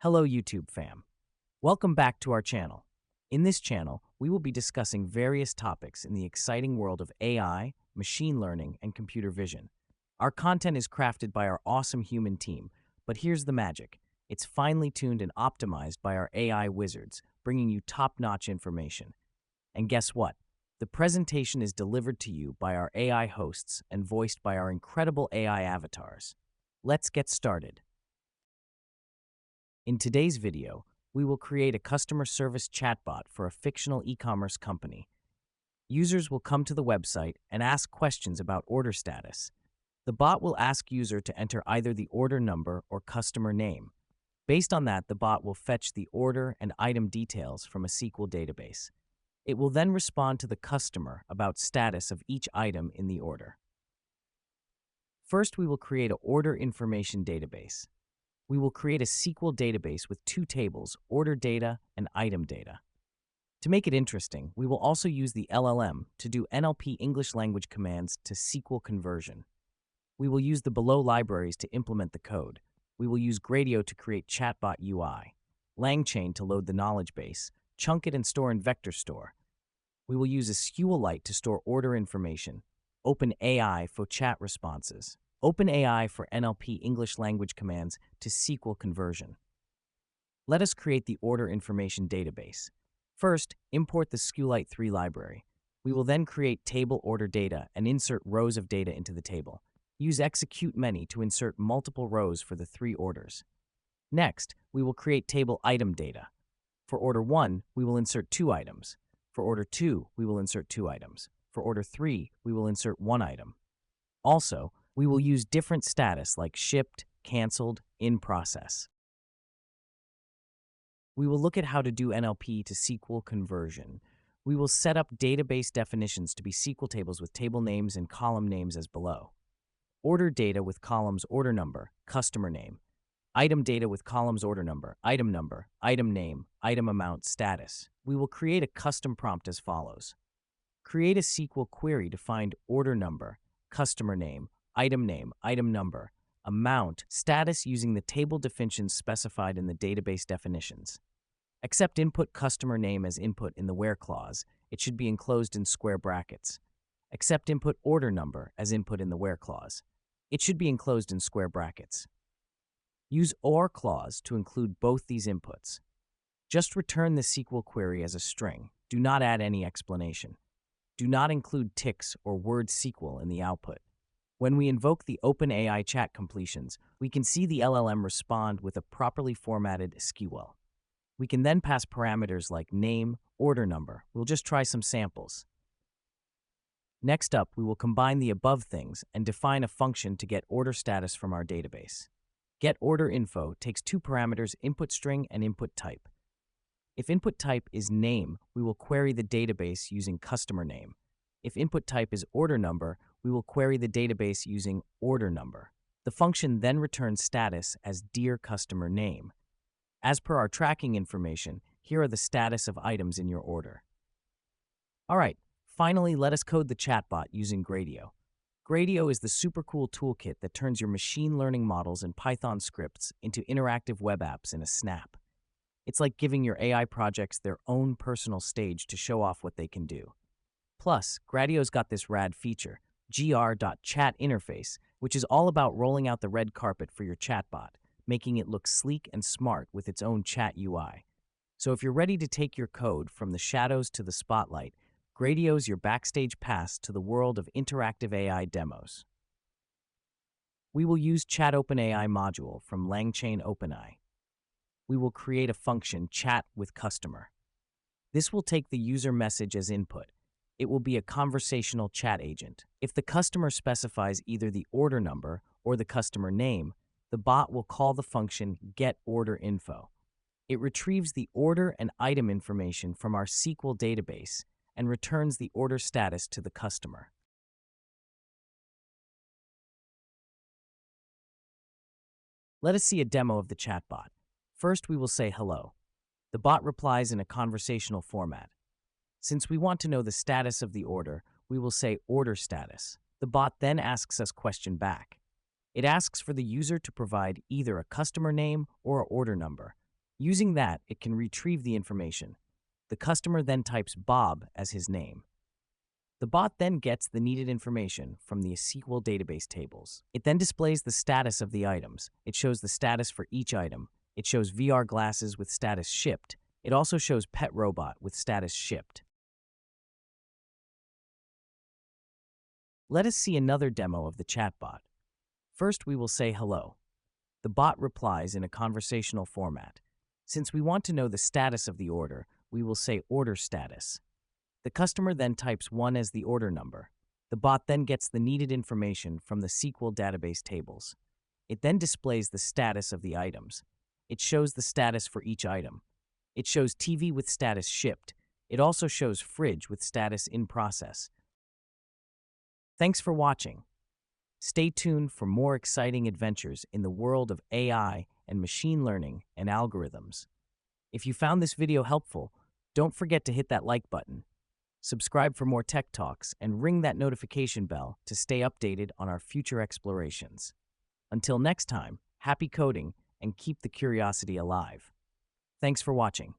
Hello YouTube fam. Welcome back to our channel. In this channel, we will be discussing various topics in the exciting world of AI, machine learning, and computer vision. Our content is crafted by our awesome human team, but here's the magic. It's finely tuned and optimized by our AI wizards, bringing you top-notch information. And guess what? The presentation is delivered to you by our AI hosts and voiced by our incredible AI avatars. Let's get started. In today's video, we will create a customer service chatbot for a fictional e-commerce company. Users will come to the website and ask questions about order status. The bot will ask user to enter either the order number or customer name. Based on that, the bot will fetch the order and item details from a SQL database. It will then respond to the customer about status of each item in the order. First, we will create an order information database. We will create a SQL database with two tables, order data and item data. To make it interesting, we will also use the LLM to do NLP English language commands to SQL conversion. We will use the below libraries to implement the code. We will use Gradio to create Chatbot UI, Langchain to load the knowledge base, chunk it and store in vector store. We will use a SQLite to store order information, OpenAI for chat responses, OpenAI for NLP English language commands to SQL conversion. Let us create the order information database. First, import the SQLite 3 library. We will then create table order data and insert rows of data into the table. Use execute many to insert multiple rows for the 3 orders. Next, we will create table item data. For order 1, we will insert 2 items. For order 2, we will insert 2 items. For order 3, we will insert 1 item. Also, we will use different status like shipped, canceled, in process. We will look at how to do NLP to SQL conversion. We will set up database definitions to be SQL tables with table names and column names as below. Order data with columns order number, customer name. Item data with columns order number, item name, item amount, status. We will create a custom prompt as follows. Create a SQL query to find order number, customer name, item number, amount, status using the table definitions specified in the database definitions. Accept input customer name as input in the where clause. It should be enclosed in square brackets. Accept input order number as input in the where clause. It should be enclosed in square brackets. Use OR clause to include both these inputs. Just return the SQL query as a string. Do not add any explanation. Do not include ticks or word SQL in the output. When we invoke the OpenAI chat completions, we can see the LLM respond with a properly formatted SQL. We can then pass parameters like name, order number. We'll just try some samples. Next up, we will combine the above things and define a function to get order status from our database. GetOrderInfo takes 2 parameters, input string and input type. If input type is name, we will query the database using customer name. If input type is order number, we will query the database using order number. The function then returns status as dear customer name. As per our tracking information, here are the status of items in your order. Alright, finally let us code the chatbot using Gradio. Gradio is the super cool toolkit that turns your machine learning models and Python scripts into interactive web apps in a snap. It's like giving your AI projects their own personal stage to show off what they can do. Plus, Gradio's got this rad feature, gr.chat interface, which is all about rolling out the red carpet for your chatbot, making it look sleek and smart with its own chat UI. So if you're ready to take your code from the shadows to the spotlight, Gradio's your backstage pass to the world of interactive AI demos. We will use Chat OpenAI module from Langchain OpenAI. We will create a function chat with customer. This will take the user message as input. It will be a conversational chat agent. If the customer specifies either the order number or the customer name, the bot will call the function getOrderInfo. It retrieves the order and item information from our SQL database and returns the order status to the customer. Let us see a demo of the chatbot. First, we will say hello. The bot replies in a conversational format. Since we want to know the status of the order, we will say order status. The bot then asks us question back. It asks for the user to provide either a customer name or an order number. Using that, it can retrieve the information. The customer then types Bob as his name. The bot then gets the needed information from the SQL database tables. It then displays the status of the items. It shows the status for each item. It shows VR glasses with status shipped. It also shows pet robot with status shipped. Let us see another demo of the chatbot. First, we will say hello. The bot replies in a conversational format. Since we want to know the status of the order, we will say order status. The customer then types 1 as the order number. The bot then gets the needed information from the SQL database tables. It then displays the status of the items. It shows the status for each item. It shows TV with status shipped. It also shows fridge with status in process. Thanks for watching. Stay tuned for more exciting adventures in the world of AI and machine learning and algorithms. If you found this video helpful, don't forget to hit that like button. Subscribe for more tech talks and ring that notification bell to stay updated on our future explorations. Until next time, happy coding and keep the curiosity alive. Thanks for watching.